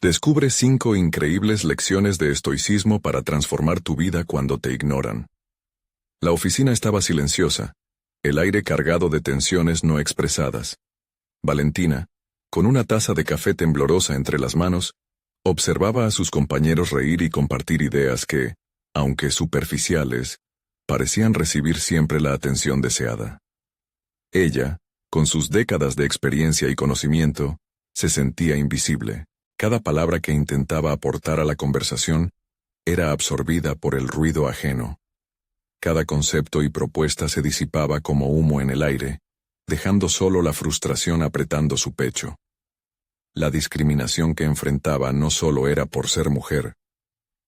Descubre 5 increíbles lecciones de estoicismo para transformar tu vida cuando te ignoran. La oficina estaba silenciosa, el aire cargado de tensiones no expresadas. Valentina, con una taza de café temblorosa entre las manos, observaba a sus compañeros reír y compartir ideas que, aunque superficiales, parecían recibir siempre la atención deseada. Ella, con sus décadas de experiencia y conocimiento, se sentía invisible. Cada palabra que intentaba aportar a la conversación era absorbida por el ruido ajeno. Cada concepto y propuesta se disipaba como humo en el aire, dejando solo la frustración apretando su pecho. La discriminación que enfrentaba no solo era por ser mujer,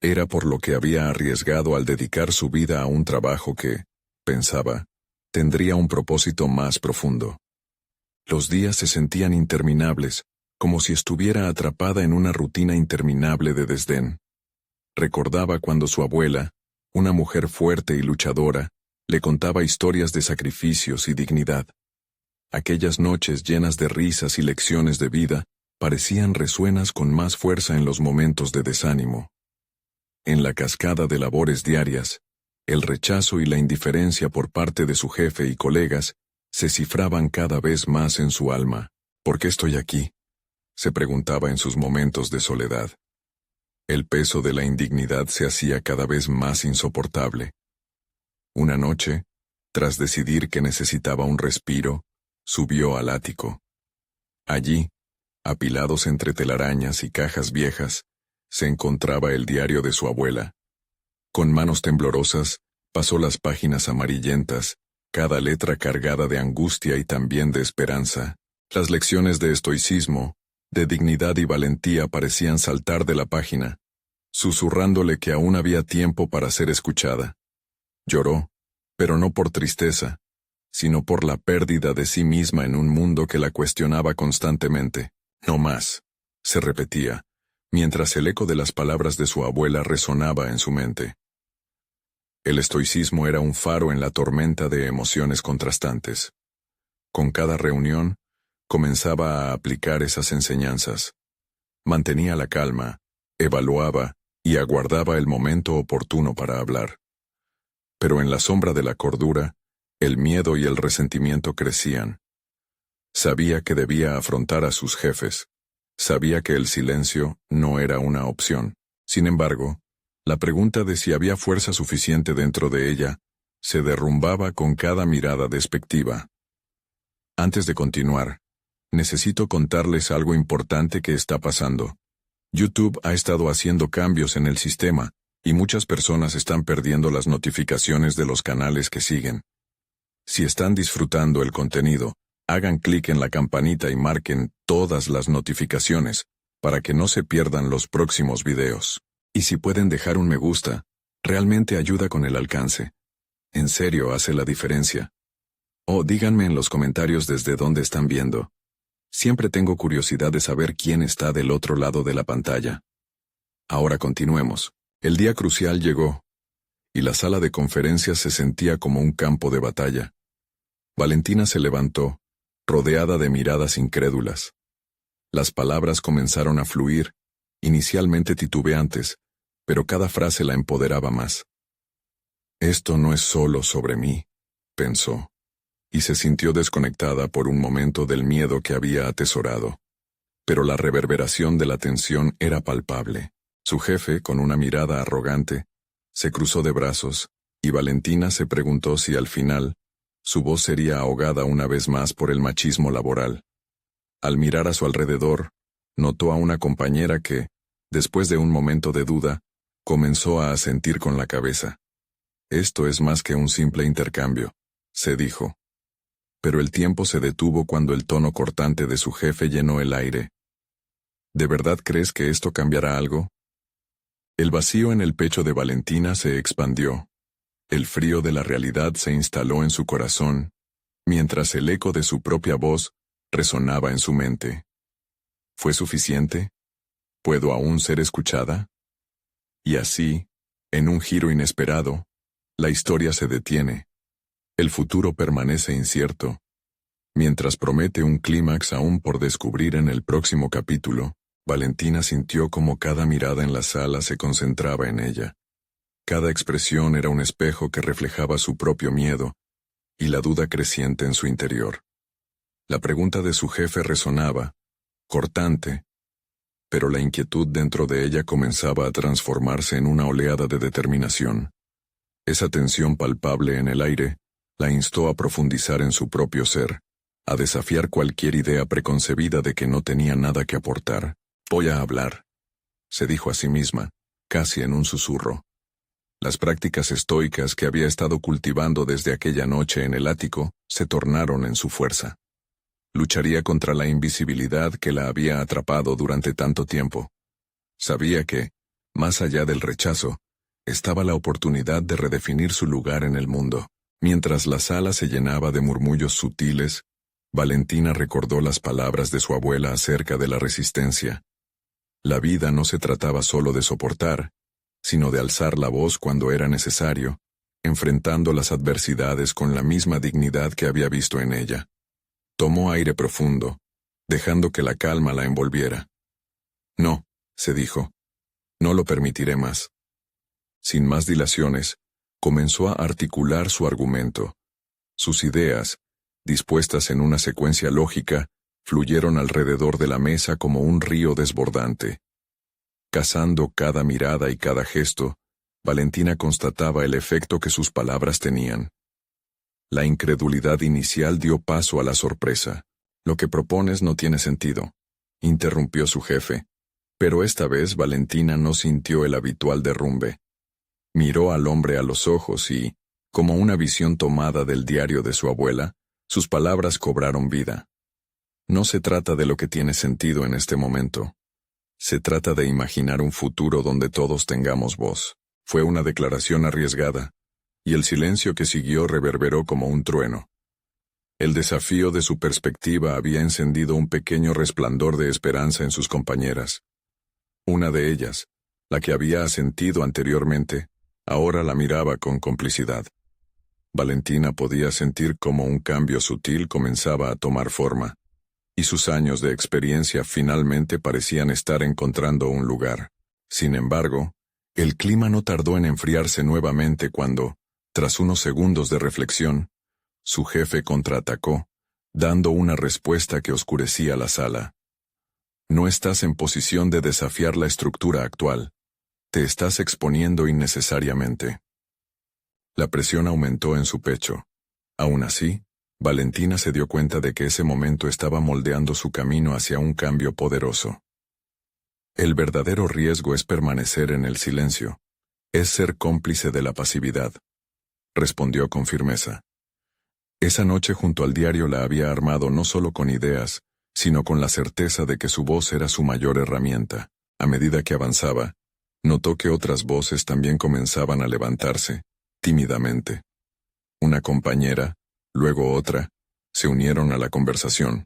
era por lo que había arriesgado al dedicar su vida a un trabajo que, pensaba, tendría un propósito más profundo. Los días se sentían interminables, como si estuviera atrapada en una rutina interminable de desdén. Recordaba cuando su abuela, una mujer fuerte y luchadora, le contaba historias de sacrificios y dignidad. Aquellas noches llenas de risas y lecciones de vida parecían resuenas con más fuerza en los momentos de desánimo. En la cascada de labores diarias, el rechazo y la indiferencia por parte de su jefe y colegas se cifraban cada vez más en su alma. ¿Por qué estoy aquí?, se preguntaba en sus momentos de soledad. El peso de la indignidad se hacía cada vez más insoportable. Una noche, tras decidir que necesitaba un respiro, subió al ático. Allí, apilados entre telarañas y cajas viejas, se encontraba el diario de su abuela. Con manos temblorosas, pasó las páginas amarillentas, cada letra cargada de angustia y también de esperanza. Las lecciones de estoicismo, de dignidad y valentía parecían saltar de la página, susurrándole que aún había tiempo para ser escuchada. Lloró, pero no por tristeza, sino por la pérdida de sí misma en un mundo que la cuestionaba constantemente. No más, se repetía, mientras el eco de las palabras de su abuela resonaba en su mente. El estoicismo era un faro en la tormenta de emociones contrastantes. Con cada reunión, comenzaba a aplicar esas enseñanzas. Mantenía la calma, evaluaba y aguardaba el momento oportuno para hablar. Pero en la sombra de la cordura, el miedo y el resentimiento crecían. Sabía que debía afrontar a sus jefes. Sabía que el silencio no era una opción. Sin embargo, la pregunta de si había fuerza suficiente dentro de ella se derrumbaba con cada mirada despectiva. Antes de continuar, necesito contarles algo importante que está pasando. YouTube ha estado haciendo cambios en el sistema, y muchas personas están perdiendo las notificaciones de los canales que siguen. Si están disfrutando el contenido, hagan clic en la campanita y marquen todas las notificaciones, para que no se pierdan los próximos videos. Y si pueden dejar un me gusta, realmente ayuda con el alcance. En serio hace la diferencia. O díganme en los comentarios desde dónde están viendo. Siempre tengo curiosidad de saber quién está del otro lado de la pantalla. Ahora continuemos. El día crucial llegó, y la sala de conferencias se sentía como un campo de batalla. Valentina se levantó, rodeada de miradas incrédulas. Las palabras comenzaron a fluir, inicialmente titubeantes, pero cada frase la empoderaba más. Esto no es solo sobre mí, pensó, y se sintió desconectada por un momento del miedo que había atesorado. Pero la reverberación de la tensión era palpable. Su jefe, con una mirada arrogante, se cruzó de brazos, y Valentina se preguntó si al final, su voz sería ahogada una vez más por el machismo laboral. Al mirar a su alrededor, notó a una compañera que, después de un momento de duda, comenzó a asentir con la cabeza. Esto es más que un simple intercambio, se dijo. Pero el tiempo se detuvo cuando el tono cortante de su jefe llenó el aire. ¿De verdad crees que esto cambiará algo? El vacío en el pecho de Valentina se expandió. El frío de la realidad se instaló en su corazón, mientras el eco de su propia voz resonaba en su mente. ¿Fue suficiente? ¿Puedo aún ser escuchada? Y así, en un giro inesperado, la historia se detiene. El futuro permanece incierto. Mientras promete un clímax aún por descubrir en el próximo capítulo, Valentina sintió como cada mirada en la sala se concentraba en ella. Cada expresión era un espejo que reflejaba su propio miedo y la duda creciente en su interior. La pregunta de su jefe resonaba, cortante, pero la inquietud dentro de ella comenzaba a transformarse en una oleada de determinación. Esa tensión palpable en el aire la instó a profundizar en su propio ser, a desafiar cualquier idea preconcebida de que no tenía nada que aportar. «Voy a hablar», se dijo a sí misma, casi en un susurro. Las prácticas estoicas que había estado cultivando desde aquella noche en el ático se tornaron en su fuerza. Lucharía contra la invisibilidad que la había atrapado durante tanto tiempo. Sabía que, más allá del rechazo, estaba la oportunidad de redefinir su lugar en el mundo. Mientras la sala se llenaba de murmullos sutiles, Valentina recordó las palabras de su abuela acerca de la resistencia. La vida no se trataba solo de soportar, sino de alzar la voz cuando era necesario, enfrentando las adversidades con la misma dignidad que había visto en ella. Tomó aire profundo, dejando que la calma la envolviera. «No», se dijo, «no lo permitiré más». Sin más dilaciones, comenzó a articular su argumento. Sus ideas, dispuestas en una secuencia lógica, fluyeron alrededor de la mesa como un río desbordante. Cazando cada mirada y cada gesto, Valentina constataba el efecto que sus palabras tenían. La incredulidad inicial dio paso a la sorpresa. «Lo que propones no tiene sentido», interrumpió su jefe. Pero esta vez Valentina no sintió el habitual derrumbe. Miró al hombre a los ojos y, como una visión tomada del diario de su abuela, sus palabras cobraron vida. «No se trata de lo que tiene sentido en este momento. Se trata de imaginar un futuro donde todos tengamos voz». Fue una declaración arriesgada, y el silencio que siguió reverberó como un trueno. El desafío de su perspectiva había encendido un pequeño resplandor de esperanza en sus compañeras. Una de ellas, la que había asentido anteriormente, ahora la miraba con complicidad. Valentina podía sentir cómo un cambio sutil comenzaba a tomar forma, y sus años de experiencia finalmente parecían estar encontrando un lugar. Sin embargo, el clima no tardó en enfriarse nuevamente cuando, tras unos segundos de reflexión, su jefe contraatacó, dando una respuesta que oscurecía la sala. «No estás en posición de desafiar la estructura actual. Te estás exponiendo innecesariamente». La presión aumentó en su pecho. Aún así, Valentina se dio cuenta de que ese momento estaba moldeando su camino hacia un cambio poderoso. El verdadero riesgo es permanecer en el silencio. Es ser cómplice de la pasividad, respondió con firmeza. Esa noche junto al diario la había armado no solo con ideas, sino con la certeza de que su voz era su mayor herramienta. A medida que avanzaba, notó que otras voces también comenzaban a levantarse, tímidamente. Una compañera, luego otra, se unieron a la conversación.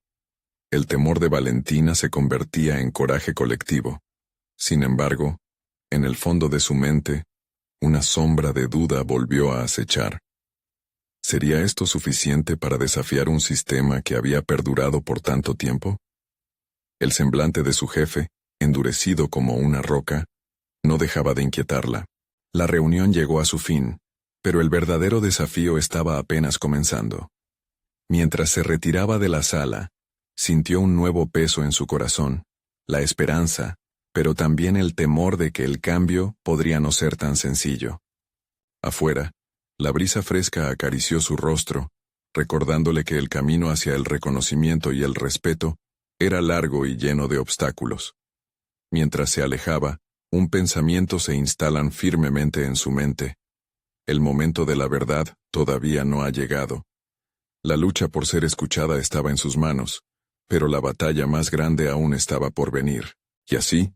El temor de Valentina se convertía en coraje colectivo. Sin embargo, en el fondo de su mente, una sombra de duda volvió a acechar. ¿Sería esto suficiente para desafiar un sistema que había perdurado por tanto tiempo? El semblante de su jefe, endurecido como una roca, no dejaba de inquietarla. La reunión llegó a su fin, pero el verdadero desafío estaba apenas comenzando. Mientras se retiraba de la sala, sintió un nuevo peso en su corazón, la esperanza, pero también el temor de que el cambio podría no ser tan sencillo. Afuera, la brisa fresca acarició su rostro, recordándole que el camino hacia el reconocimiento y el respeto era largo y lleno de obstáculos. Mientras se alejaba, un pensamiento se instalan firmemente en su mente. El momento de la verdad todavía no ha llegado. La lucha por ser escuchada estaba en sus manos, pero la batalla más grande aún estaba por venir. Y así,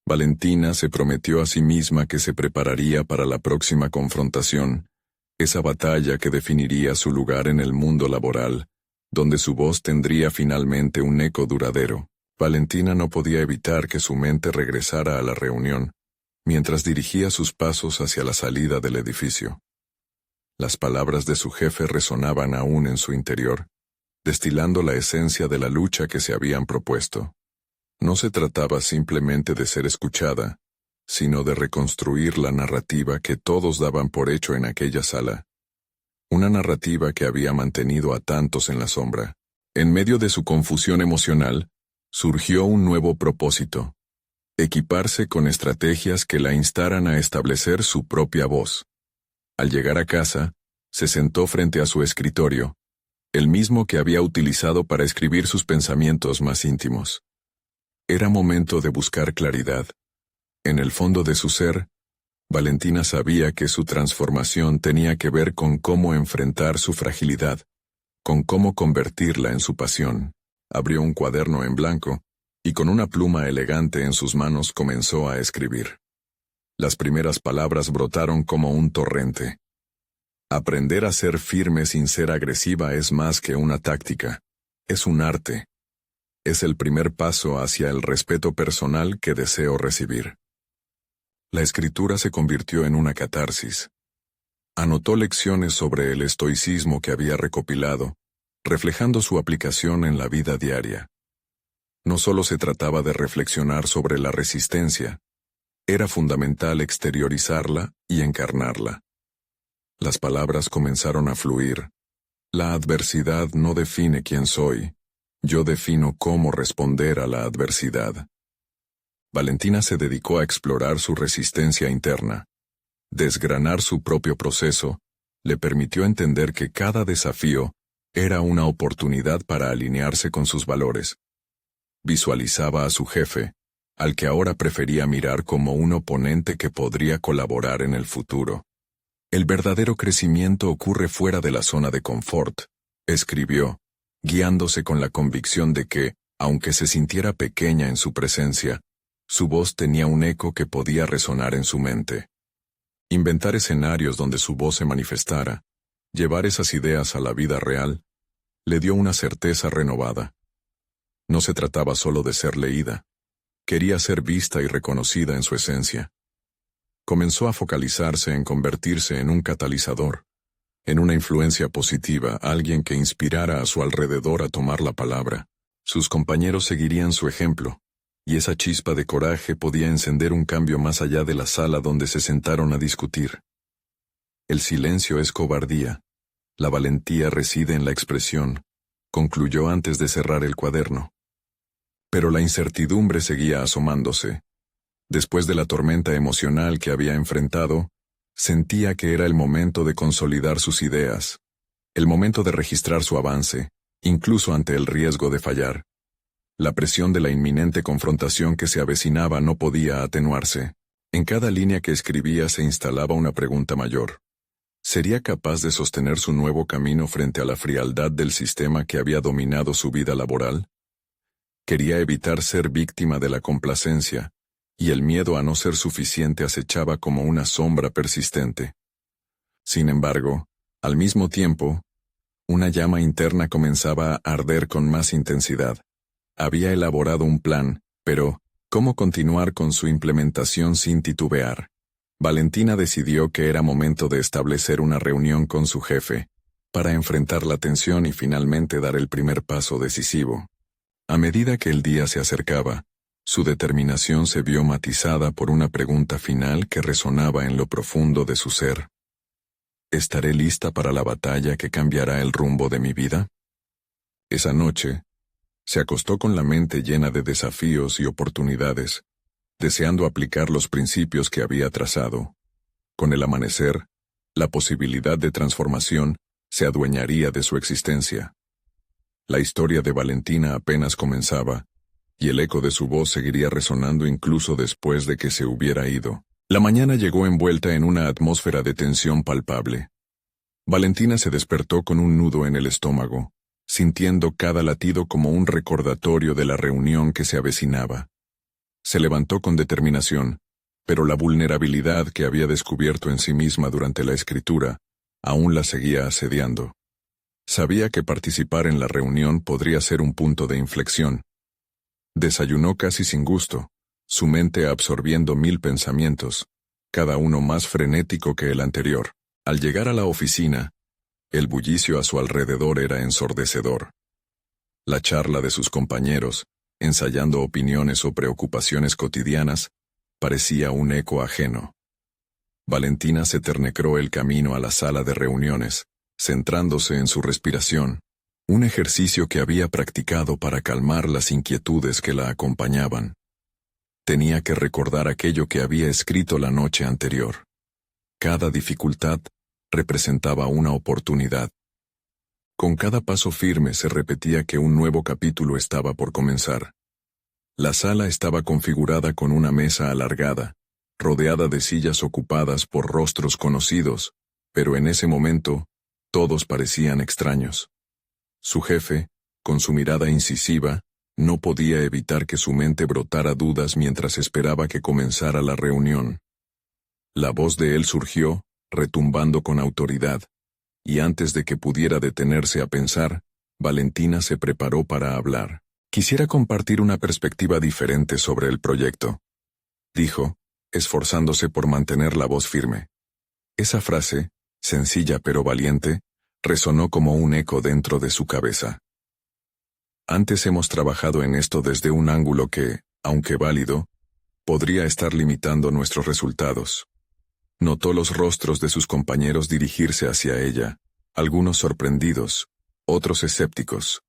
Valentina se prometió a sí misma que se prepararía para la próxima confrontación, esa batalla que definiría su lugar en el mundo laboral, donde su voz tendría finalmente un eco duradero. Valentina no podía evitar que su mente regresara a la reunión, mientras dirigía sus pasos hacia la salida del edificio. Las palabras de su jefe resonaban aún en su interior, destilando la esencia de la lucha que se habían propuesto. No se trataba simplemente de ser escuchada, sino de reconstruir la narrativa que todos daban por hecho en aquella sala. Una narrativa que había mantenido a tantos en la sombra. En medio de su confusión emocional, surgió un nuevo propósito: equiparse con estrategias que la instaran a establecer su propia voz. Al llegar a casa, se sentó frente a su escritorio, el mismo que había utilizado para escribir sus pensamientos más íntimos. Era momento de buscar claridad. En el fondo de su ser, Valentina sabía que su transformación tenía que ver con cómo enfrentar su fragilidad, con cómo convertirla en su pasión. Abrió un cuaderno en blanco, y con una pluma elegante en sus manos comenzó a escribir. Las primeras palabras brotaron como un torrente. Aprender a ser firme sin ser agresiva es más que una táctica, es un arte. Es el primer paso hacia el respeto personal que deseo recibir. La escritura se convirtió en una catarsis. Anotó lecciones sobre el estoicismo que había recopilado, reflejando su aplicación en la vida diaria. No solo se trataba de reflexionar sobre la resistencia, era fundamental exteriorizarla y encarnarla. Las palabras comenzaron a fluir. La adversidad no define quién soy, yo defino cómo responder a la adversidad. Valentina se dedicó a explorar su resistencia interna. Desgranar su propio proceso le permitió entender que cada desafío era una oportunidad para alinearse con sus valores. Visualizaba a su jefe, al que ahora prefería mirar como un oponente que podría colaborar en el futuro. El verdadero crecimiento ocurre fuera de la zona de confort, escribió, guiándose con la convicción de que, aunque se sintiera pequeña en su presencia, su voz tenía un eco que podía resonar en su mente. Inventar escenarios donde su voz se manifestara, llevar esas ideas a la vida real, le dio una certeza renovada. No se trataba solo de ser leída, quería ser vista y reconocida en su esencia. Comenzó a focalizarse en convertirse en un catalizador, en una influencia positiva, alguien que inspirara a su alrededor a tomar la palabra. Sus compañeros seguirían su ejemplo, y esa chispa de coraje podía encender un cambio más allá de la sala donde se sentaron a discutir. El silencio es cobardía, la valentía reside en la expresión, concluyó antes de cerrar el cuaderno. Pero la incertidumbre seguía asomándose. Después de la tormenta emocional que había enfrentado, sentía que era el momento de consolidar sus ideas, el momento de registrar su avance, incluso ante el riesgo de fallar. La presión de la inminente confrontación que se avecinaba no podía atenuarse. En cada línea que escribía se instalaba una pregunta mayor. ¿Sería capaz de sostener su nuevo camino frente a la frialdad del sistema que había dominado su vida laboral? Quería evitar ser víctima de la complacencia, y el miedo a no ser suficiente acechaba como una sombra persistente. Sin embargo, al mismo tiempo, una llama interna comenzaba a arder con más intensidad. Había elaborado un plan, pero, ¿cómo continuar con su implementación sin titubear? Valentina decidió que era momento de establecer una reunión con su jefe, para enfrentar la tensión y finalmente dar el primer paso decisivo. A medida que el día se acercaba, su determinación se vio matizada por una pregunta final que resonaba en lo profundo de su ser. ¿Estaré lista para la batalla que cambiará el rumbo de mi vida? Esa noche, se acostó con la mente llena de desafíos y oportunidades, deseando aplicar los principios que había trazado. Con el amanecer, la posibilidad de transformación se adueñaría de su existencia. La historia de Valentina apenas comenzaba, y el eco de su voz seguiría resonando incluso después de que se hubiera ido. La mañana llegó envuelta en una atmósfera de tensión palpable. Valentina se despertó con un nudo en el estómago, sintiendo cada latido como un recordatorio de la reunión que se avecinaba. Se levantó con determinación, pero la vulnerabilidad que había descubierto en sí misma durante la escritura aún la seguía asediando. Sabía que participar en la reunión podría ser un punto de inflexión. Desayunó casi sin gusto, su mente absorbiendo 1000 pensamientos, cada uno más frenético que el anterior. Al llegar a la oficina, el bullicio a su alrededor era ensordecedor. La charla de sus compañeros, ensayando opiniones o preocupaciones cotidianas, parecía un eco ajeno. Valentina se ternecró el camino a la sala de reuniones, centrándose en su respiración, un ejercicio que había practicado para calmar las inquietudes que la acompañaban. Tenía que recordar aquello que había escrito la noche anterior. Cada dificultad representaba una oportunidad. Con cada paso firme se repetía que un nuevo capítulo estaba por comenzar. La sala estaba configurada con una mesa alargada, rodeada de sillas ocupadas por rostros conocidos, pero en ese momento, todos parecían extraños. Su jefe, con su mirada incisiva, no podía evitar que su mente brotara dudas mientras esperaba que comenzara la reunión. La voz de él surgió, retumbando con autoridad, y antes de que pudiera detenerse a pensar, Valentina se preparó para hablar. Quisiera compartir una perspectiva diferente sobre el proyecto, dijo, esforzándose por mantener la voz firme. Esa frase, sencilla pero valiente, resonó como un eco dentro de su cabeza. Antes hemos trabajado en esto desde un ángulo que, aunque válido, podría estar limitando nuestros resultados. Notó los rostros de sus compañeros dirigirse hacia ella, algunos sorprendidos, otros escépticos.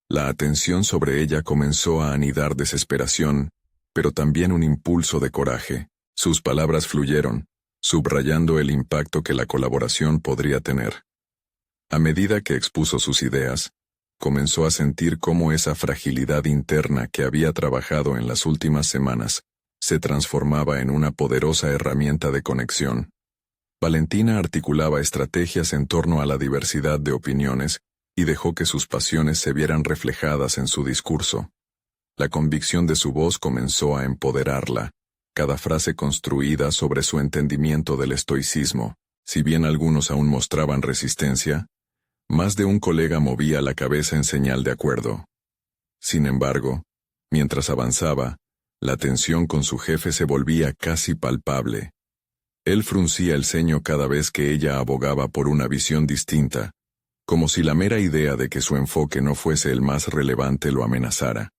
La atención sobre ella comenzó a anidar desesperación, pero también un impulso de coraje. Sus palabras fluyeron, subrayando el impacto que la colaboración podría tener. A medida que expuso sus ideas, comenzó a sentir cómo esa fragilidad interna que había trabajado en las últimas semanas se transformaba en una poderosa herramienta de conexión. Valentina articulaba estrategias en torno a la diversidad de opiniones y dejó que sus pasiones se vieran reflejadas en su discurso. La convicción de su voz comenzó a empoderarla, cada frase construida sobre su entendimiento del estoicismo. Si bien algunos aún mostraban resistencia, más de un colega movía la cabeza en señal de acuerdo. Sin embargo, mientras avanzaba, la tensión con su jefe se volvía casi palpable. Él fruncía el ceño cada vez que ella abogaba por una visión distinta, como si la mera idea de que su enfoque no fuese el más relevante lo amenazara.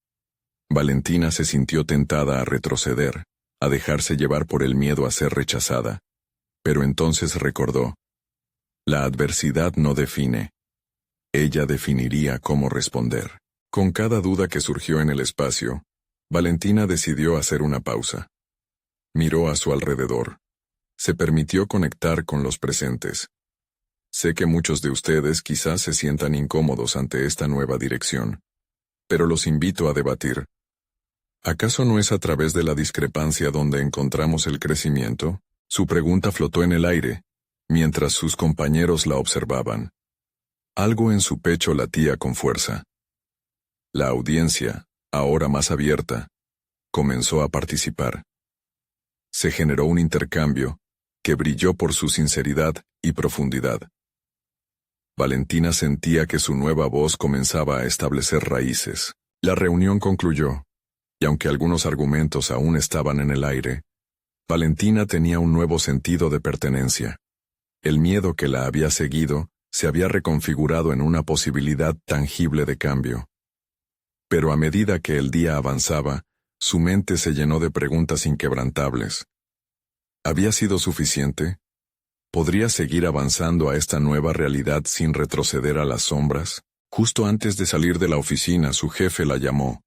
Valentina se sintió tentada a retroceder, a dejarse llevar por el miedo a ser rechazada. Pero entonces recordó: la adversidad no define. Ella definiría cómo responder. Con cada duda que surgió en el espacio, Valentina decidió hacer una pausa. Miró a su alrededor. Se permitió conectar con los presentes. Sé que muchos de ustedes quizás se sientan incómodos ante esta nueva dirección, pero los invito a debatir. ¿Acaso no es a través de la discrepancia donde encontramos el crecimiento? Su pregunta flotó en el aire, mientras sus compañeros la observaban. Algo en su pecho latía con fuerza. La audiencia, ahora más abierta, comenzó a participar. Se generó un intercambio que brilló por su sinceridad y profundidad. Valentina sentía que su nueva voz comenzaba a establecer raíces. La reunión concluyó, y aunque algunos argumentos aún estaban en el aire, Valentina tenía un nuevo sentido de pertenencia. El miedo que la había seguido se había reconfigurado en una posibilidad tangible de cambio. Pero a medida que el día avanzaba, su mente se llenó de preguntas inquebrantables. ¿Había sido suficiente? ¿Podría seguir avanzando a esta nueva realidad sin retroceder a las sombras? Justo antes de salir de la oficina, su jefe la llamó,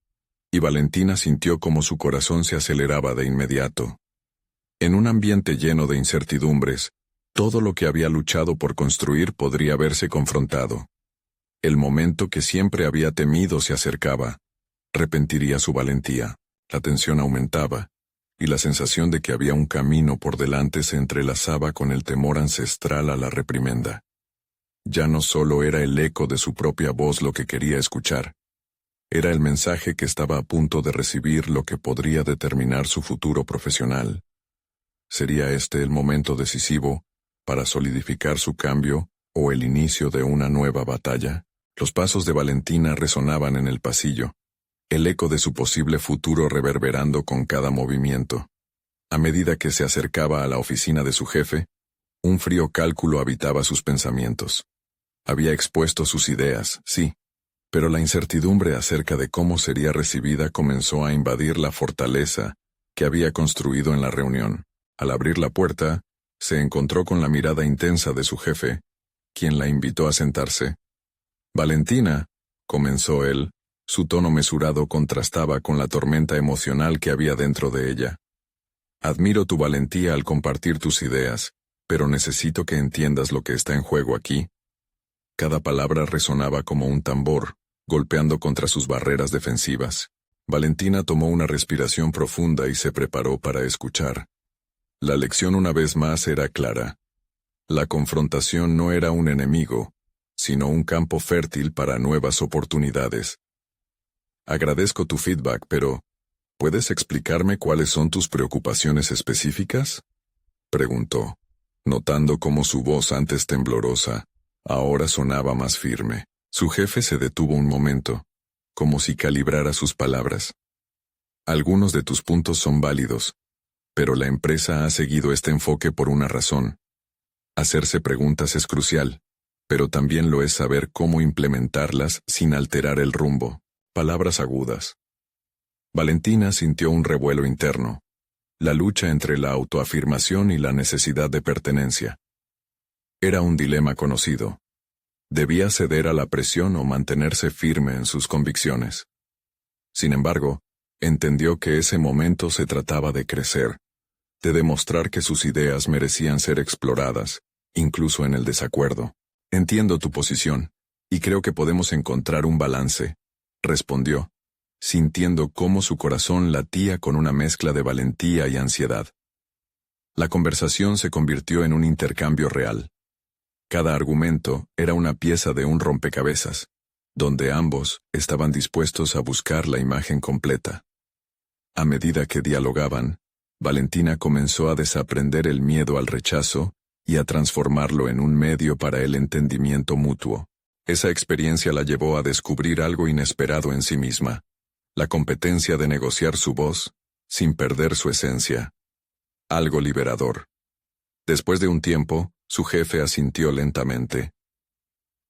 y Valentina sintió como su corazón se aceleraba de inmediato. En un ambiente lleno de incertidumbres, todo lo que había luchado por construir podría verse confrontado. El momento que siempre había temido se acercaba. Repentiría su valentía. La tensión aumentaba, y la sensación de que había un camino por delante se entrelazaba con el temor ancestral a la reprimenda. Ya no solo era el eco de su propia voz lo que quería escuchar. Era el mensaje que estaba a punto de recibir lo que podría determinar su futuro profesional. ¿Sería este el momento decisivo para solidificar su cambio o el inicio de una nueva batalla? Los pasos de Valentina resonaban en el pasillo, el eco de su posible futuro reverberando con cada movimiento. A medida que se acercaba a la oficina de su jefe, un frío cálculo habitaba sus pensamientos. Había expuesto sus ideas, sí, Pero la incertidumbre acerca de cómo sería recibida comenzó a invadir la fortaleza que había construido en la reunión. Al abrir la puerta, se encontró con la mirada intensa de su jefe, quien la invitó a sentarse. «Valentina», comenzó él, su tono mesurado contrastaba con la tormenta emocional que había dentro de ella. «Admiro tu valentía al compartir tus ideas, pero necesito que entiendas lo que está en juego aquí». Cada palabra resonaba como un tambor, golpeando contra sus barreras defensivas. Valentina tomó una respiración profunda y se preparó para escuchar. La lección una vez más era clara. La confrontación no era un enemigo, sino un campo fértil para nuevas oportunidades. «Agradezco tu feedback, pero ¿puedes explicarme cuáles son tus preocupaciones específicas?», preguntó, notando cómo su voz antes temblorosa, ahora sonaba más firme. Su jefe se detuvo un momento, como si calibrara sus palabras. «Algunos de tus puntos son válidos, pero la empresa ha seguido este enfoque por una razón. Hacerse preguntas es crucial, pero también lo es saber cómo implementarlas sin alterar el rumbo». Palabras agudas. Valentina sintió un revuelo interno, la lucha entre la autoafirmación y la necesidad de pertenencia. Era un dilema conocido. Debía ceder a la presión o mantenerse firme en sus convicciones. Sin embargo, entendió que ese momento se trataba de crecer, de demostrar que sus ideas merecían ser exploradas, incluso en el desacuerdo. «Entiendo tu posición, y creo que podemos encontrar un balance», respondió, sintiendo cómo su corazón latía con una mezcla de valentía y ansiedad. La conversación se convirtió en un intercambio real. Cada argumento era una pieza de un rompecabezas, donde ambos estaban dispuestos a buscar la imagen completa. A medida que dialogaban, Valentina comenzó a desaprender el miedo al rechazo y a transformarlo en un medio para el entendimiento mutuo. Esa experiencia la llevó a descubrir algo inesperado en sí misma, la competencia de negociar su voz, sin perder su esencia. Algo liberador. Después de un tiempo, su jefe asintió lentamente.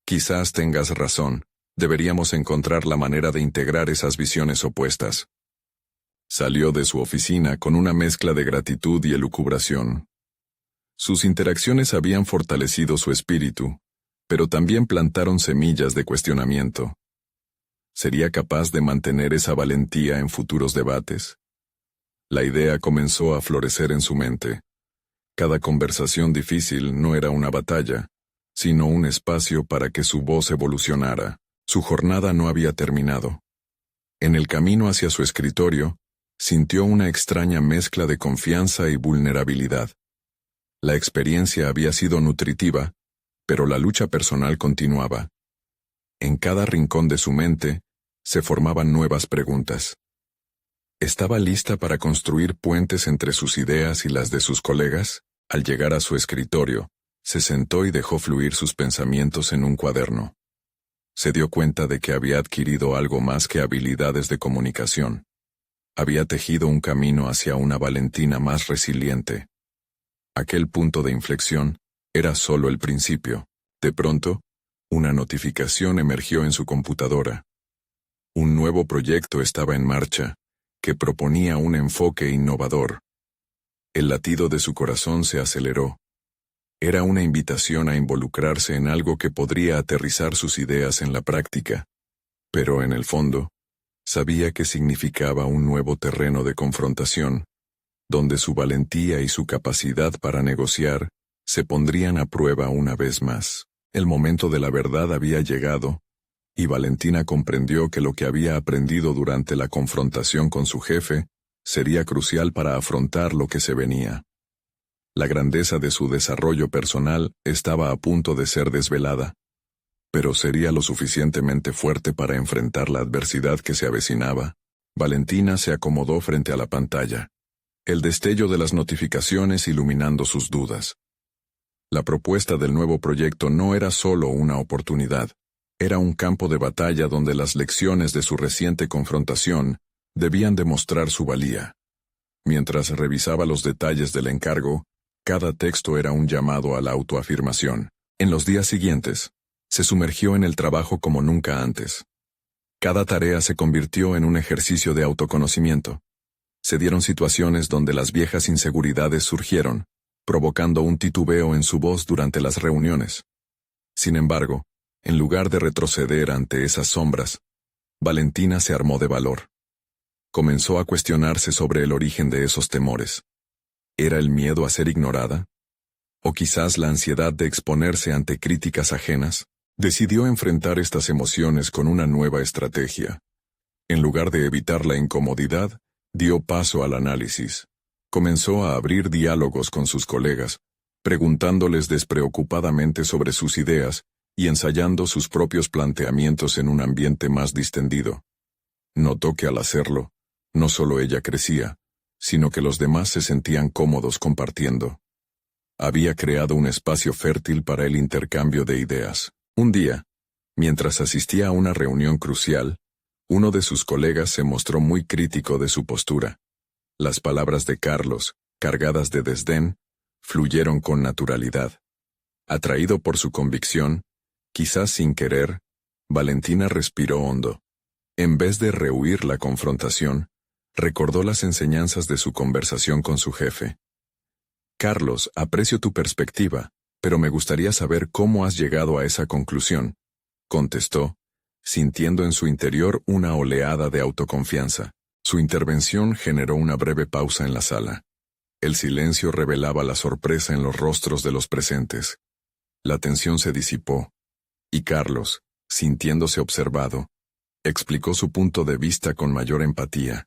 «Quizás tengas razón, deberíamos encontrar la manera de integrar esas visiones opuestas». Salió de su oficina con una mezcla de gratitud y elucubración. Sus interacciones habían fortalecido su espíritu, pero también plantaron semillas de cuestionamiento. ¿Sería capaz de mantener esa valentía en futuros debates? La idea comenzó a florecer en su mente. Cada conversación difícil no era una batalla, sino un espacio para que su voz evolucionara. Su jornada no había terminado. En el camino hacia su escritorio, sintió una extraña mezcla de confianza y vulnerabilidad. La experiencia había sido nutritiva, pero la lucha personal continuaba. En cada rincón de su mente, se formaban nuevas preguntas. ¿Estaba lista para construir puentes entre sus ideas y las de sus colegas? Al llegar a su escritorio, se sentó y dejó fluir sus pensamientos en un cuaderno. Se dio cuenta de que había adquirido algo más que habilidades de comunicación. Había tejido un camino hacia una Valentina más resiliente. Aquel punto de inflexión era solo el principio. De pronto, una notificación emergió en su computadora. Un nuevo proyecto estaba en marcha, que proponía un enfoque innovador. El latido de su corazón se aceleró. Era una invitación a involucrarse en algo que podría aterrizar sus ideas en la práctica. Pero en el fondo, sabía que significaba un nuevo terreno de confrontación, donde su valentía y su capacidad para negociar se pondrían a prueba una vez más. El momento de la verdad había llegado, y Valentina comprendió que lo que había aprendido durante la confrontación con su jefe sería crucial para afrontar lo que se venía. La grandeza de su desarrollo personal estaba a punto de ser desvelada, pero sería lo suficientemente fuerte para enfrentar la adversidad que se avecinaba. Valentina se acomodó frente a la pantalla, el destello de las notificaciones iluminando sus dudas. La propuesta del nuevo proyecto no era solo una oportunidad, era un campo de batalla donde las lecciones de su reciente confrontación debían demostrar su valía. Mientras revisaba los detalles del encargo, cada texto era un llamado a la autoafirmación. En los días siguientes, se sumergió en el trabajo como nunca antes. Cada tarea se convirtió en un ejercicio de autoconocimiento. Se dieron situaciones donde las viejas inseguridades surgieron, provocando un titubeo en su voz durante las reuniones. Sin embargo, en lugar de retroceder ante esas sombras, Valentina se armó de valor. Comenzó a cuestionarse sobre el origen de esos temores. ¿Era el miedo a ser ignorada? ¿O quizás la ansiedad de exponerse ante críticas ajenas? Decidió enfrentar estas emociones con una nueva estrategia. En lugar de evitar la incomodidad, dio paso al análisis. Comenzó a abrir diálogos con sus colegas, preguntándoles despreocupadamente sobre sus ideas y ensayando sus propios planteamientos en un ambiente más distendido. Notó que al hacerlo, no solo ella crecía, sino que los demás se sentían cómodos compartiendo. Había creado un espacio fértil para el intercambio de ideas. Un día, mientras asistía a una reunión crucial, uno de sus colegas se mostró muy crítico de su postura. Las palabras de Carlos, cargadas de desdén, fluyeron con naturalidad. Atraído por su convicción, quizás sin querer, Valentina respiró hondo. En vez de rehuir la confrontación, recordó las enseñanzas de su conversación con su jefe. Carlos, aprecio tu perspectiva, pero me gustaría saber cómo has llegado a esa conclusión, contestó, sintiendo en su interior una oleada de autoconfianza. Su intervención generó una breve pausa en la sala. El silencio revelaba la sorpresa en los rostros de los presentes. La tensión se disipó, y Carlos, sintiéndose observado, explicó su punto de vista con mayor empatía.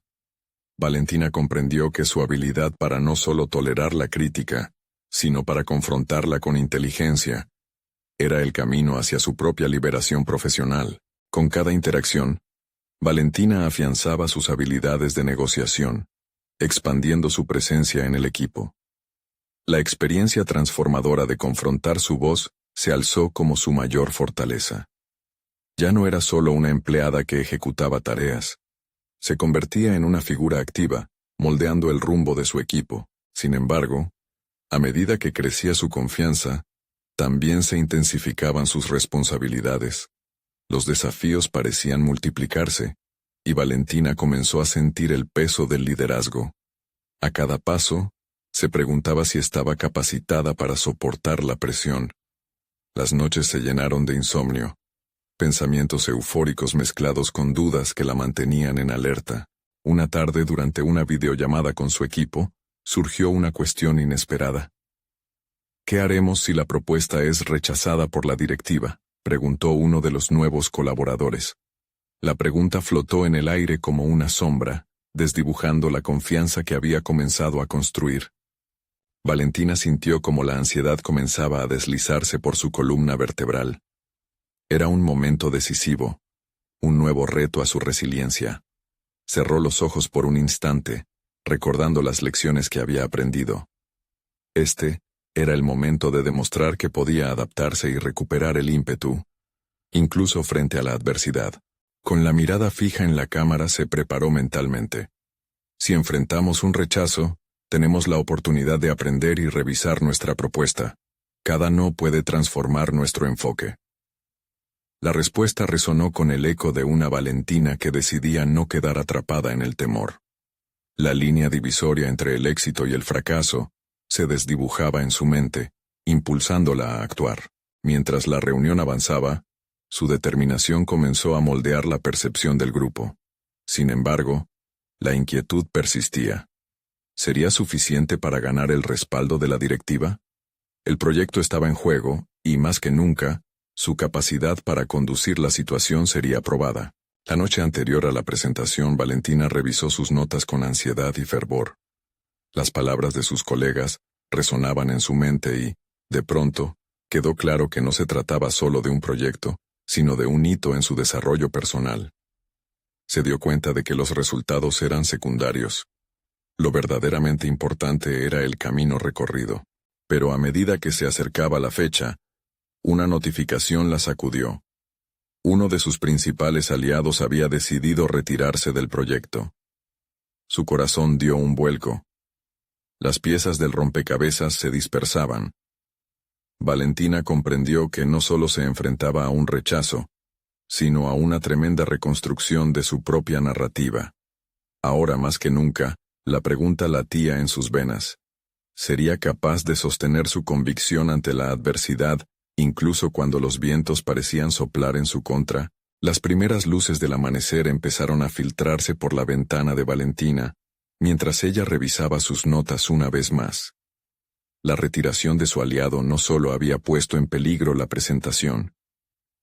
Valentina comprendió que su habilidad para no solo tolerar la crítica, sino para confrontarla con inteligencia, era el camino hacia su propia liberación profesional. Con cada interacción, Valentina afianzaba sus habilidades de negociación, expandiendo su presencia en el equipo. La experiencia transformadora de confrontar su voz se alzó como su mayor fortaleza. Ya no era solo una empleada que ejecutaba tareas. Se convertía en una figura activa, moldeando el rumbo de su equipo. Sin embargo, a medida que crecía su confianza, también se intensificaban sus responsabilidades. Los desafíos parecían multiplicarse, y Valentina comenzó a sentir el peso del liderazgo. A cada paso, se preguntaba si estaba capacitada para soportar la presión. Las noches se llenaron de insomnio, pensamientos eufóricos mezclados con dudas que la mantenían en alerta. Una tarde, durante una videollamada con su equipo, surgió una cuestión inesperada. ¿Qué haremos si la propuesta es rechazada por la directiva?, preguntó uno de los nuevos colaboradores. La pregunta flotó en el aire como una sombra, desdibujando la confianza que había comenzado a construir. Valentina sintió como la ansiedad comenzaba a deslizarse por su columna vertebral. Era un momento decisivo, un nuevo reto a su resiliencia. Cerró los ojos por un instante, recordando las lecciones que había aprendido. Este era el momento de demostrar que podía adaptarse y recuperar el ímpetu, incluso frente a la adversidad. Con la mirada fija en la cámara se preparó mentalmente. Si enfrentamos un rechazo, tenemos la oportunidad de aprender y revisar nuestra propuesta. Cada no puede transformar nuestro enfoque. La respuesta resonó con el eco de una Valentina que decidía no quedar atrapada en el temor. La línea divisoria entre el éxito y el fracaso se desdibujaba en su mente, impulsándola a actuar. Mientras la reunión avanzaba, su determinación comenzó a moldear la percepción del grupo. Sin embargo, la inquietud persistía. ¿Sería suficiente para ganar el respaldo de la directiva? El proyecto estaba en juego, y más que nunca, su capacidad para conducir la situación sería probada. La noche anterior a la presentación, Valentina revisó sus notas con ansiedad y fervor. Las palabras de sus colegas resonaban en su mente y, de pronto, quedó claro que no se trataba solo de un proyecto, sino de un hito en su desarrollo personal. Se dio cuenta de que los resultados eran secundarios. Lo verdaderamente importante era el camino recorrido. Pero a medida que se acercaba la fecha, una notificación la sacudió. Uno de sus principales aliados había decidido retirarse del proyecto. Su corazón dio un vuelco. Las piezas del rompecabezas se dispersaban. Valentina comprendió que no solo se enfrentaba a un rechazo, sino a una tremenda reconstrucción de su propia narrativa. Ahora más que nunca, la pregunta latía en sus venas. ¿Sería capaz de sostener su convicción ante la adversidad, incluso cuando los vientos parecían soplar en su contra? Las primeras luces del amanecer empezaron a filtrarse por la ventana de Valentina, mientras ella revisaba sus notas una vez más. La retiración de su aliado no solo había puesto en peligro la presentación,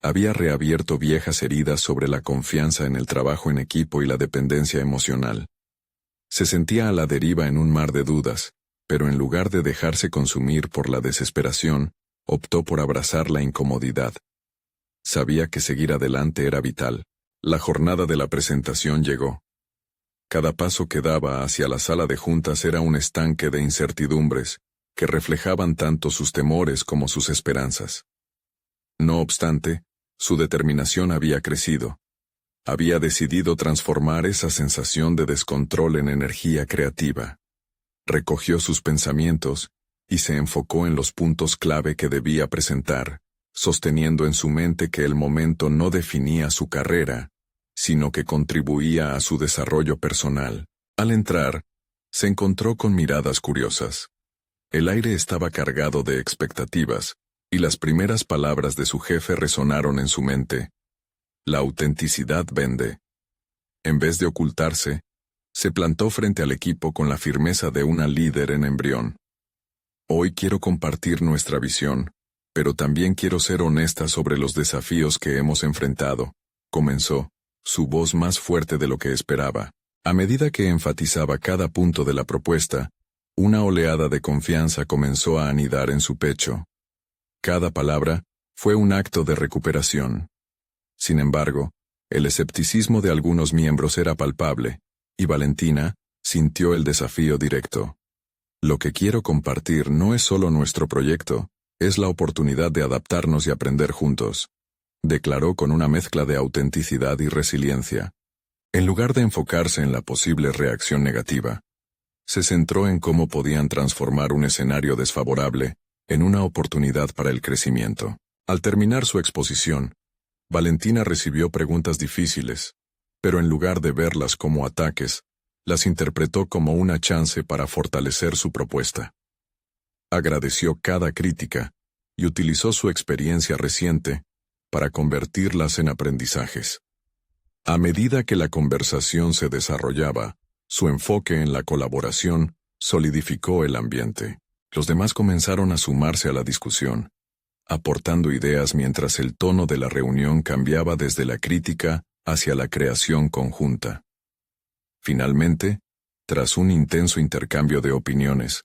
había reabierto viejas heridas sobre la confianza en el trabajo en equipo y la dependencia emocional. Se sentía a la deriva en un mar de dudas, pero en lugar de dejarse consumir por la desesperación, optó por abrazar la incomodidad. Sabía que seguir adelante era vital. La jornada de la presentación llegó. Cada paso que daba hacia la sala de juntas era un estanque de incertidumbres, que reflejaban tanto sus temores como sus esperanzas. No obstante, su determinación había crecido. Había decidido transformar esa sensación de descontrol en energía creativa. Recogió sus pensamientos y se enfocó en los puntos clave que debía presentar, sosteniendo en su mente que el momento no definía su carrera, sino que contribuía a su desarrollo personal. Al entrar, se encontró con miradas curiosas. El aire estaba cargado de expectativas, y las primeras palabras de su jefe resonaron en su mente. La autenticidad vende. En vez de ocultarse, se plantó frente al equipo con la firmeza de una líder en embrión. Hoy quiero compartir nuestra visión, pero también quiero ser honesta sobre los desafíos que hemos enfrentado, comenzó, su voz más fuerte de lo que esperaba. A medida que enfatizaba cada punto de la propuesta, una oleada de confianza comenzó a anidar en su pecho. Cada palabra fue un acto de recuperación. Sin embargo, el escepticismo de algunos miembros era palpable, y Valentina sintió el desafío directo. Lo que quiero compartir no es solo nuestro proyecto, es la oportunidad de adaptarnos y aprender juntos, declaró con una mezcla de autenticidad y resiliencia. En lugar de enfocarse en la posible reacción negativa, se centró en cómo podían transformar un escenario desfavorable en una oportunidad para el crecimiento. Al terminar su exposición, Valentina recibió preguntas difíciles, pero en lugar de verlas como ataques, las interpretó como una chance para fortalecer su propuesta. Agradeció cada crítica y utilizó su experiencia reciente para convertirlas en aprendizajes. A medida que la conversación se desarrollaba, su enfoque en la colaboración solidificó el ambiente. Los demás comenzaron a sumarse a la discusión, aportando ideas mientras el tono de la reunión cambiaba desde la crítica hacia la creación conjunta. Finalmente, tras un intenso intercambio de opiniones,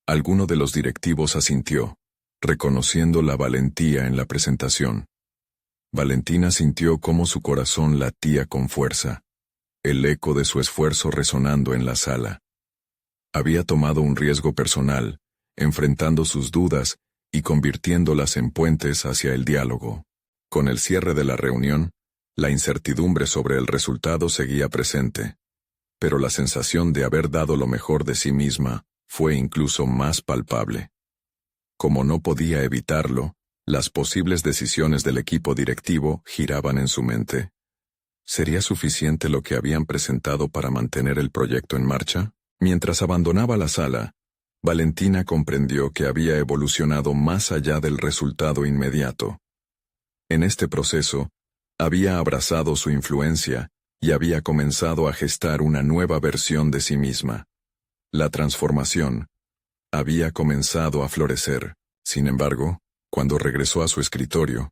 alguno de los directivos asintió, reconociendo la valentía en la presentación. Valentina sintió cómo su corazón latía con fuerza, el eco de su esfuerzo resonando en la sala. Había tomado un riesgo personal, enfrentando sus dudas y convirtiéndolas en puentes hacia el diálogo. Con el cierre de la reunión, la incertidumbre sobre el resultado seguía presente, pero la sensación de haber dado lo mejor de sí misma fue incluso más palpable. Como no podía evitarlo, las posibles decisiones del equipo directivo giraban en su mente. ¿Sería suficiente lo que habían presentado para mantener el proyecto en marcha? Mientras abandonaba la sala, Valentina comprendió que había evolucionado más allá del resultado inmediato. En este proceso, había abrazado su influencia y había comenzado a gestar una nueva versión de sí misma. La transformación había comenzado a florecer. Sin embargo, cuando regresó a su escritorio,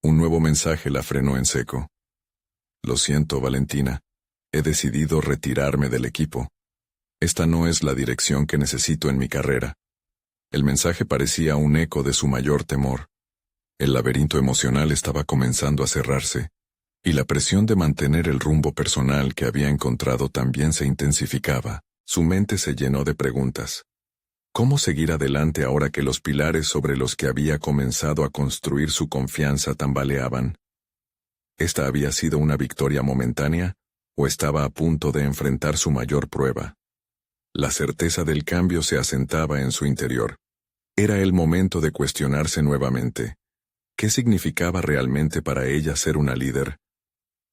un nuevo mensaje la frenó en seco. Lo siento, Valentina, he decidido retirarme del equipo. Esta no es la dirección que necesito en mi carrera. El mensaje parecía un eco de su mayor temor. El laberinto emocional estaba comenzando a cerrarse, y la presión de mantener el rumbo personal que había encontrado también se intensificaba. Su mente se llenó de preguntas. ¿Cómo seguir adelante ahora que los pilares sobre los que había comenzado a construir su confianza tambaleaban? ¿Esta había sido una victoria momentánea, o estaba a punto de enfrentar su mayor prueba? La certeza del cambio se asentaba en su interior. Era el momento de cuestionarse nuevamente. ¿Qué significaba realmente para ella ser una líder,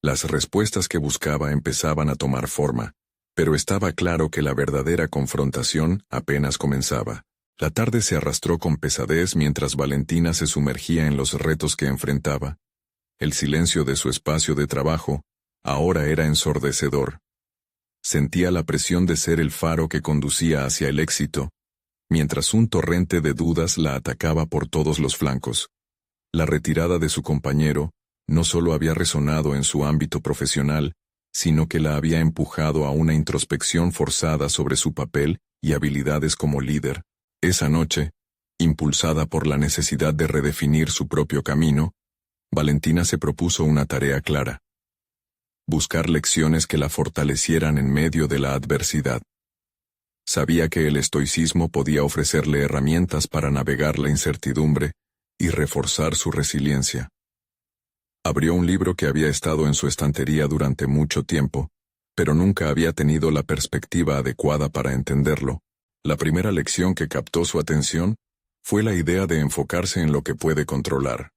Las respuestas que buscaba empezaban a tomar forma, pero estaba claro que la verdadera confrontación apenas comenzaba. La tarde se arrastró con pesadez mientras Valentina se sumergía en los retos que enfrentaba. El silencio de su espacio de trabajo ahora era ensordecedor. Sentía la presión de ser el faro que conducía hacia el éxito, mientras un torrente de dudas la atacaba por todos los flancos. La retirada de su compañero no solo había resonado en su ámbito profesional, sino que la había empujado a una introspección forzada sobre su papel y habilidades como líder. Esa noche, impulsada por la necesidad de redefinir su propio camino, Valentina se propuso una tarea clara: buscar lecciones que la fortalecieran en medio de la adversidad. Sabía que el estoicismo podía ofrecerle herramientas para navegar la incertidumbre y reforzar su resiliencia. Abrió un libro que había estado en su estantería durante mucho tiempo, pero nunca había tenido la perspectiva adecuada para entenderlo. La primera lección que captó su atención fue la idea de enfocarse en lo que puede controlar.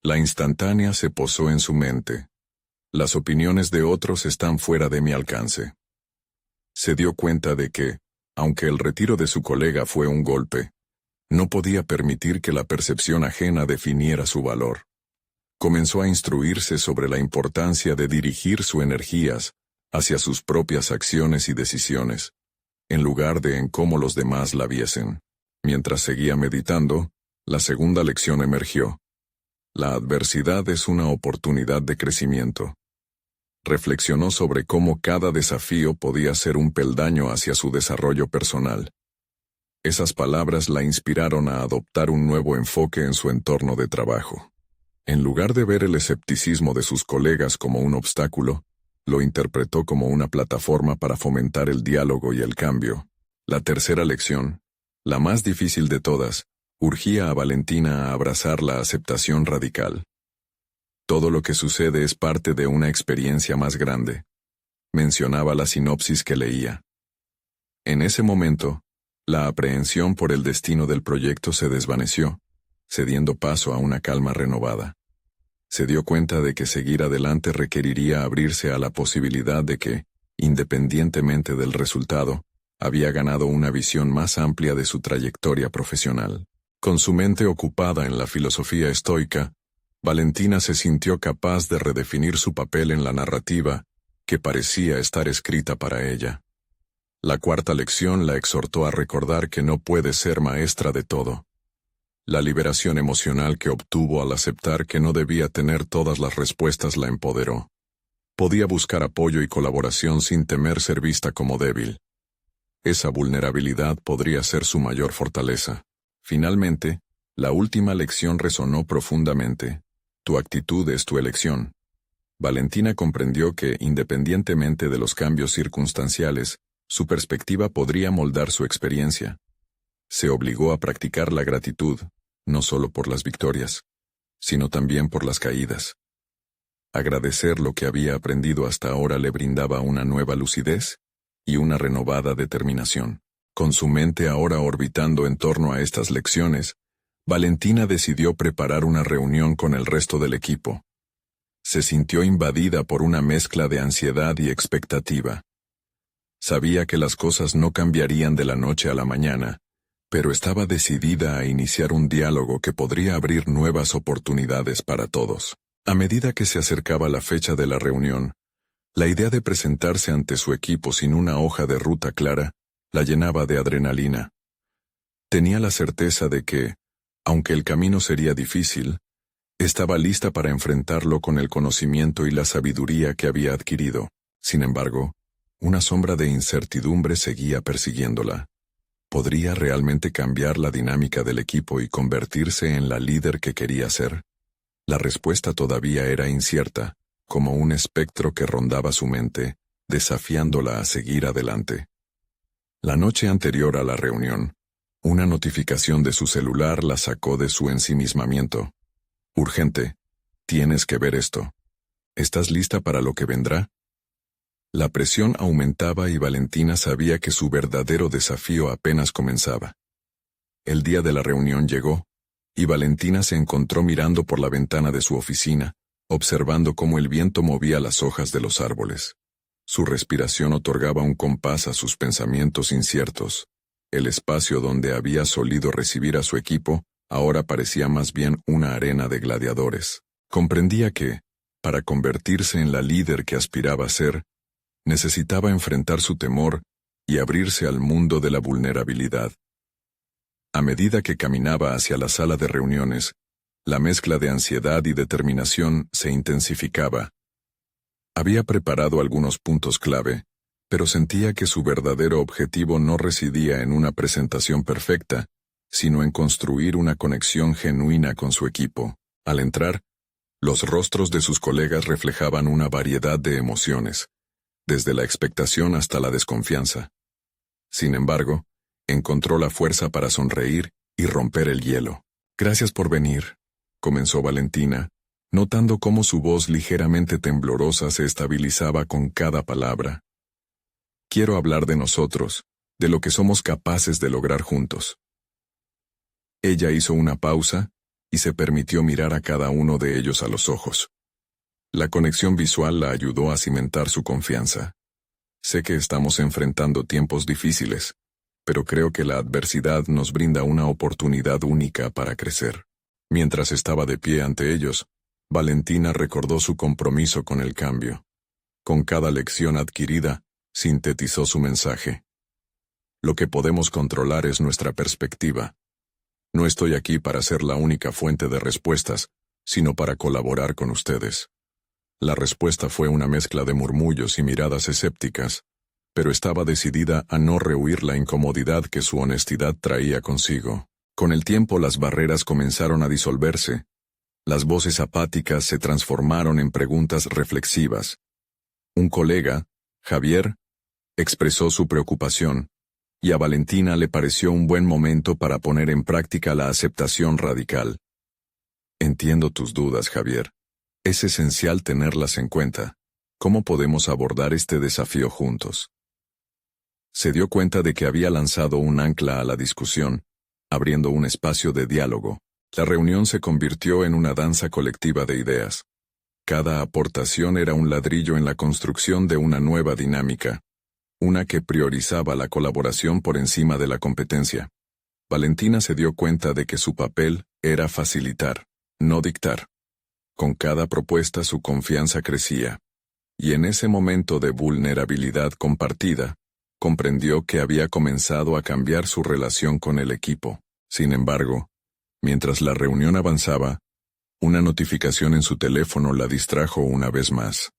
La instantánea se posó en su mente. Las opiniones de otros están fuera de mi alcance. Se dio cuenta de que, aunque el retiro de su colega fue un golpe, no podía permitir que la percepción ajena definiera su valor. Comenzó a instruirse sobre la importancia de dirigir sus energías hacia sus propias acciones y decisiones, en lugar de en cómo los demás la viesen. Mientras seguía meditando, la segunda lección emergió. La adversidad es una oportunidad de crecimiento. Reflexionó sobre cómo cada desafío podía ser un peldaño hacia su desarrollo personal. Esas palabras la inspiraron a adoptar un nuevo enfoque en su entorno de trabajo. En lugar de ver el escepticismo de sus colegas como un obstáculo, lo interpretó como una plataforma para fomentar el diálogo y el cambio. La tercera lección, la más difícil de todas, urgía a Valentina a abrazar la aceptación radical. Todo lo que sucede es parte de una experiencia más grande, mencionaba la sinopsis que leía. En ese momento, la aprehensión por el destino del proyecto se desvaneció, cediendo paso a una calma renovada. Se dio cuenta de que seguir adelante requeriría abrirse a la posibilidad de que, independientemente del resultado, había ganado una visión más amplia de su trayectoria profesional. Con su mente ocupada en la filosofía estoica, Valentina se sintió capaz de redefinir su papel en la narrativa que parecía estar escrita para ella. La cuarta lección la exhortó a recordar que no puede ser maestra de todo. La liberación emocional que obtuvo al aceptar que no debía tener todas las respuestas la empoderó. Podía buscar apoyo y colaboración sin temer ser vista como débil. Esa vulnerabilidad podría ser su mayor fortaleza. Finalmente, la última lección resonó profundamente. Tu actitud es tu elección. Valentina comprendió que, independientemente de los cambios circunstanciales, su perspectiva podría moldar su experiencia. Se obligó a practicar la gratitud, no solo por las victorias, sino también por las caídas. Agradecer lo que había aprendido hasta ahora le brindaba una nueva lucidez y una renovada determinación. Con su mente ahora orbitando en torno a estas lecciones, Valentina decidió preparar una reunión con el resto del equipo. Se sintió invadida por una mezcla de ansiedad y expectativa. Sabía que las cosas no cambiarían de la noche a la mañana, pero estaba decidida a iniciar un diálogo que podría abrir nuevas oportunidades para todos. A medida que se acercaba la fecha de la reunión, la idea de presentarse ante su equipo sin una hoja de ruta clara la llenaba de adrenalina. Tenía la certeza de que, aunque el camino sería difícil, estaba lista para enfrentarlo con el conocimiento y la sabiduría que había adquirido. Sin embargo, una sombra de incertidumbre seguía persiguiéndola. ¿Podría realmente cambiar la dinámica del equipo y convertirse en la líder que quería ser? La respuesta todavía era incierta, como un espectro que rondaba su mente, desafiándola a seguir adelante. La noche anterior a la reunión, una notificación de su celular la sacó de su ensimismamiento. Urgente, tienes que ver esto. ¿Estás lista para lo que vendrá? La presión aumentaba y Valentina sabía que su verdadero desafío apenas comenzaba. El día de la reunión llegó, y Valentina se encontró mirando por la ventana de su oficina, observando cómo el viento movía las hojas de los árboles. Su respiración otorgaba un compás a sus pensamientos inciertos. El espacio donde había solido recibir a su equipo ahora parecía más bien una arena de gladiadores. Comprendía que, para convertirse en la líder que aspiraba a ser, necesitaba enfrentar su temor y abrirse al mundo de la vulnerabilidad. A medida que caminaba hacia la sala de reuniones, la mezcla de ansiedad y determinación se intensificaba. Había preparado algunos puntos clave, pero sentía que su verdadero objetivo no residía en una presentación perfecta, sino en construir una conexión genuina con su equipo. Al entrar, los rostros de sus colegas reflejaban una variedad de emociones, desde la expectación hasta la desconfianza. Sin embargo, encontró la fuerza para sonreír y romper el hielo. «Gracias por venir», comenzó Valentina, notando cómo su voz ligeramente temblorosa se estabilizaba con cada palabra. «Quiero hablar de nosotros, de lo que somos capaces de lograr juntos». Ella hizo una pausa y se permitió mirar a cada uno de ellos a los ojos. La conexión visual la ayudó a cimentar su confianza. «Sé que estamos enfrentando tiempos difíciles, pero creo que la adversidad nos brinda una oportunidad única para crecer». Mientras estaba de pie ante ellos, Valentina recordó su compromiso con el cambio. Con cada lección adquirida, sintetizó su mensaje. «Lo que podemos controlar es nuestra perspectiva. No estoy aquí para ser la única fuente de respuestas, sino para colaborar con ustedes». La respuesta fue una mezcla de murmullos y miradas escépticas, pero estaba decidida a no rehuir la incomodidad que su honestidad traía consigo. Con el tiempo las barreras comenzaron a disolverse. Las voces apáticas se transformaron en preguntas reflexivas. Un colega, Javier, expresó su preocupación, y a Valentina le pareció un buen momento para poner en práctica la aceptación radical. «Entiendo tus dudas, Javier. Es esencial tenerlas en cuenta. ¿Cómo podemos abordar este desafío juntos?». Se dio cuenta de que había lanzado un ancla a la discusión, abriendo un espacio de diálogo. La reunión se convirtió en una danza colectiva de ideas. Cada aportación era un ladrillo en la construcción de una nueva dinámica, una que priorizaba la colaboración por encima de la competencia. Valentina se dio cuenta de que su papel era facilitar, no dictar. Con cada propuesta su confianza crecía, y en ese momento de vulnerabilidad compartida, comprendió que había comenzado a cambiar su relación con el equipo. Sin embargo, mientras la reunión avanzaba, una notificación en su teléfono la distrajo una vez más.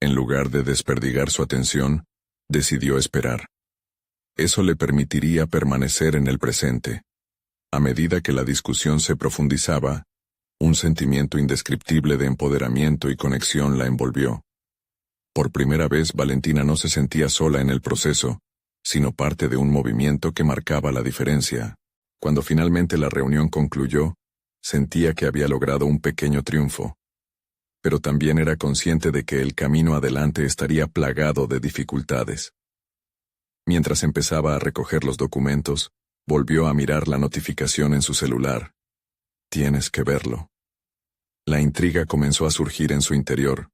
En lugar de desperdigar su atención, decidió esperar. Eso le permitiría permanecer en el presente. A medida que la discusión se profundizaba, un sentimiento indescriptible de empoderamiento y conexión la envolvió. Por primera vez Valentina no se sentía sola en el proceso, sino parte de un movimiento que marcaba la diferencia. Cuando finalmente la reunión concluyó, sentía que había logrado un pequeño triunfo. Pero también era consciente de que el camino adelante estaría plagado de dificultades. Mientras empezaba a recoger los documentos, volvió a mirar la notificación en su celular. «Tienes que verlo». La intriga comenzó a surgir en su interior,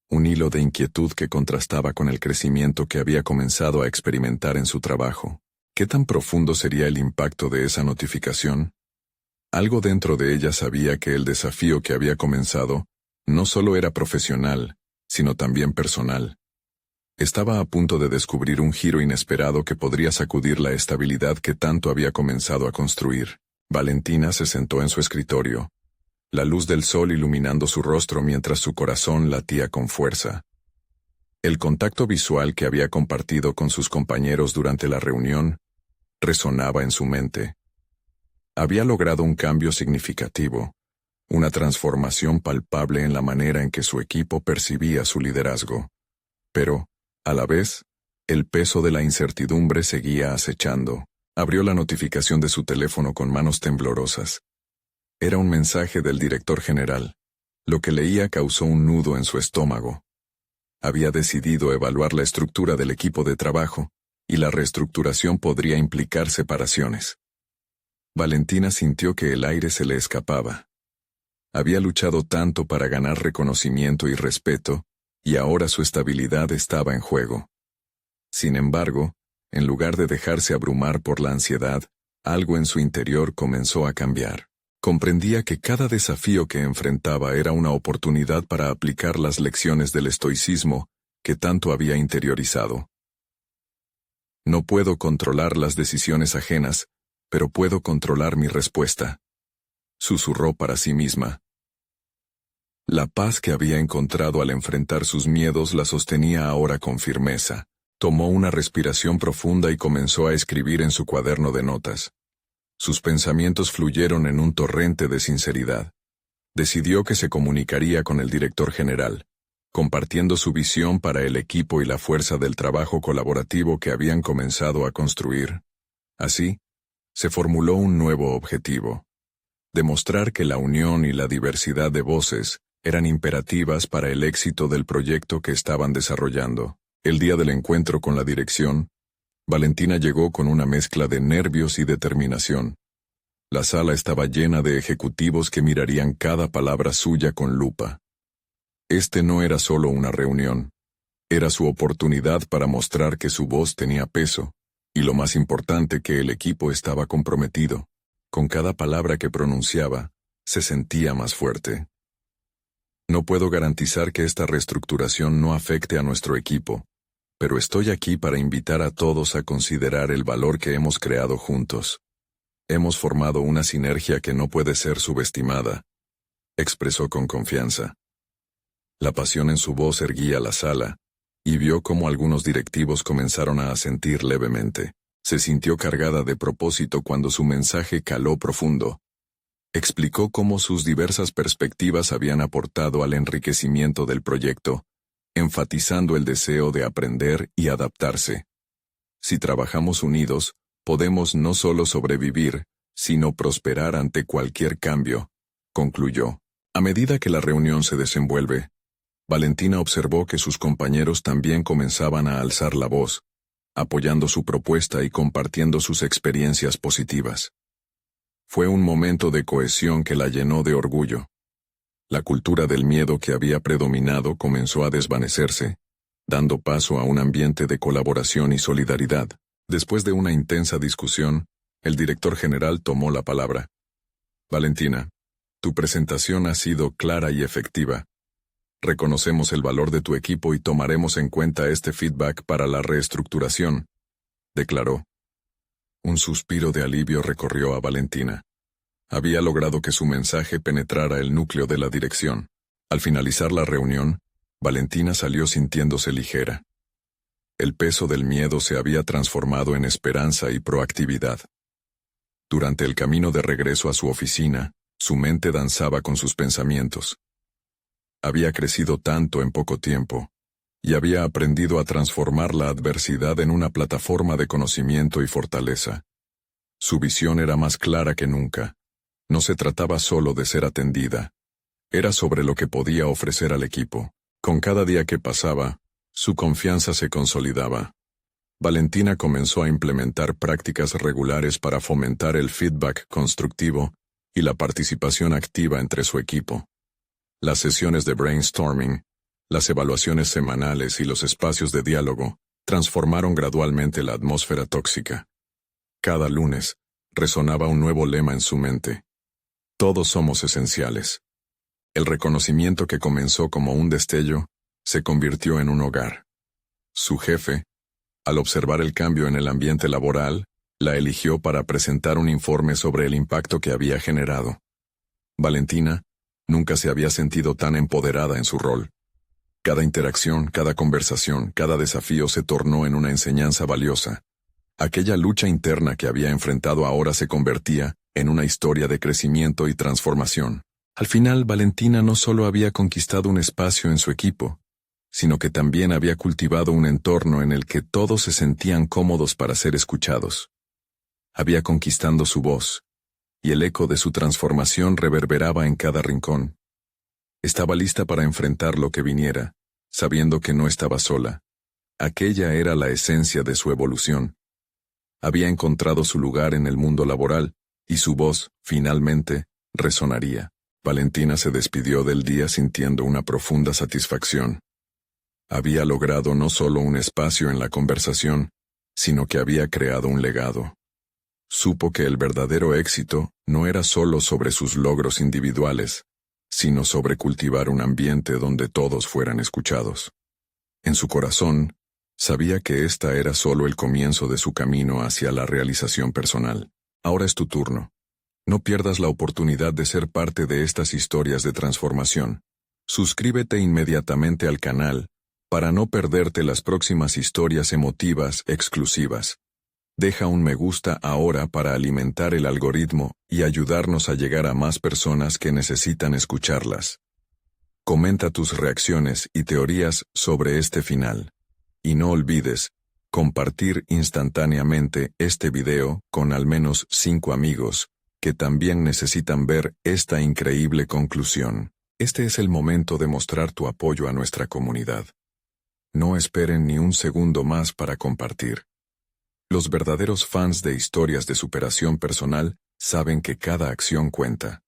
un hilo de inquietud que contrastaba con el crecimiento que había comenzado a experimentar en su trabajo. ¿Qué tan profundo sería el impacto de esa notificación? Algo dentro de ella sabía que el desafío que había comenzado no solo era profesional, sino también personal. Estaba a punto de descubrir un giro inesperado que podría sacudir la estabilidad que tanto había comenzado a construir. Valentina se sentó en su escritorio, la luz del sol iluminando su rostro mientras su corazón latía con fuerza. El contacto visual que había compartido con sus compañeros durante la reunión resonaba en su mente. Había logrado un cambio significativo, una transformación palpable en la manera en que su equipo percibía su liderazgo. Pero, a la vez, el peso de la incertidumbre seguía acechando. Abrió la notificación de su teléfono con manos temblorosas. Era un mensaje del director general. Lo que leía causó un nudo en su estómago. Había decidido evaluar la estructura del equipo de trabajo, y la reestructuración podría implicar separaciones. Valentina sintió que el aire se le escapaba. Había luchado tanto para ganar reconocimiento y respeto, y ahora su estabilidad estaba en juego. Sin embargo, en lugar de dejarse abrumar por la ansiedad, algo en su interior comenzó a cambiar. Comprendía que cada desafío que enfrentaba era una oportunidad para aplicar las lecciones del estoicismo que tanto había interiorizado. No puedo controlar las decisiones ajenas, pero puedo controlar mi respuesta, susurró para sí misma. La paz que había encontrado al enfrentar sus miedos la sostenía ahora con firmeza. Tomó una respiración profunda y comenzó a escribir en su cuaderno de notas. Sus pensamientos fluyeron en un torrente de sinceridad. Decidió que se comunicaría con el director general, compartiendo su visión para el equipo y la fuerza del trabajo colaborativo que habían comenzado a construir. Así, se formuló un nuevo objetivo: demostrar que la unión y la diversidad de voces eran imperativas para el éxito del proyecto que estaban desarrollando. El día del encuentro con la dirección, Valentina llegó con una mezcla de nervios y determinación. La sala estaba llena de ejecutivos que mirarían cada palabra suya con lupa. Este no era solo una reunión, era su oportunidad para mostrar que su voz tenía peso, y lo más importante, que el equipo estaba comprometido. Con cada palabra que pronunciaba, se sentía más fuerte. No puedo garantizar que esta reestructuración no afecte a nuestro equipo, pero estoy aquí para invitar a todos a considerar el valor que hemos creado juntos. Hemos formado una sinergia que no puede ser subestimada, expresó con confianza. La pasión en su voz erguía la sala, y vio cómo algunos directivos comenzaron a asentir levemente. Se sintió cargada de propósito cuando su mensaje caló profundo. Explicó cómo sus diversas perspectivas habían aportado al enriquecimiento del proyecto, enfatizando el deseo de aprender y adaptarse. Si trabajamos unidos, podemos no solo sobrevivir, sino prosperar ante cualquier cambio, concluyó. A medida que la reunión se desenvuelve, Valentina observó que sus compañeros también comenzaban a alzar la voz, apoyando su propuesta y compartiendo sus experiencias positivas. Fue un momento de cohesión que la llenó de orgullo. La cultura del miedo que había predominado comenzó a desvanecerse, dando paso a un ambiente de colaboración y solidaridad. Después de una intensa discusión, el director general tomó la palabra. Valentina, tu presentación ha sido clara y efectiva. Reconocemos el valor de tu equipo y tomaremos en cuenta este feedback para la reestructuración, declaró. Un suspiro de alivio recorrió a Valentina. Había logrado que su mensaje penetrara el núcleo de la dirección. Al finalizar la reunión, Valentina salió sintiéndose ligera. El peso del miedo se había transformado en esperanza y proactividad. Durante el camino de regreso a su oficina, su mente danzaba con sus pensamientos. Había crecido tanto en poco tiempo, y había aprendido a transformar la adversidad en una plataforma de conocimiento y fortaleza. Su visión era más clara que nunca. No se trataba solo de ser atendida. Era sobre lo que podía ofrecer al equipo. Con cada día que pasaba, su confianza se consolidaba. Valentina comenzó a implementar prácticas regulares para fomentar el feedback constructivo y la participación activa entre su equipo. Las sesiones de brainstorming, las evaluaciones semanales y los espacios de diálogo transformaron gradualmente la atmósfera tóxica. Cada lunes, resonaba un nuevo lema en su mente. Todos somos esenciales. El reconocimiento que comenzó como un destello, se convirtió en un hogar. Su jefe, al observar el cambio en el ambiente laboral, la eligió para presentar un informe sobre el impacto que había generado. Valentina nunca se había sentido tan empoderada en su rol. Cada interacción, cada conversación, cada desafío se tornó en una enseñanza valiosa. Aquella lucha interna que había enfrentado ahora se convertía en una historia de crecimiento y transformación. Al final, Valentina no solo había conquistado un espacio en su equipo, sino que también había cultivado un entorno en el que todos se sentían cómodos para ser escuchados. Había conquistado su voz, y el eco de su transformación reverberaba en cada rincón. Estaba lista para enfrentar lo que viniera, sabiendo que no estaba sola. Aquella era la esencia de su evolución. Había encontrado su lugar en el mundo laboral, y su voz, finalmente, resonaría. Valentina se despidió del día sintiendo una profunda satisfacción. Había logrado no solo un espacio en la conversación, sino que había creado un legado. Supo que el verdadero éxito no era solo sobre sus logros individuales, sino sobre cultivar un ambiente donde todos fueran escuchados. En su corazón, sabía que esta era solo el comienzo de su camino hacia la realización personal. Ahora es tu turno. No pierdas la oportunidad de ser parte de estas historias de transformación. Suscríbete inmediatamente al canal para no perderte las próximas historias emotivas exclusivas. Deja un me gusta ahora para alimentar el algoritmo y ayudarnos a llegar a más personas que necesitan escucharlas. Comenta tus reacciones y teorías sobre este final. Y no olvides compartir instantáneamente este video con al menos 5 amigos que también necesitan ver esta increíble conclusión. Este es el momento de mostrar tu apoyo a nuestra comunidad. No esperen ni un segundo más para compartir. Los verdaderos fans de historias de superación personal saben que cada acción cuenta.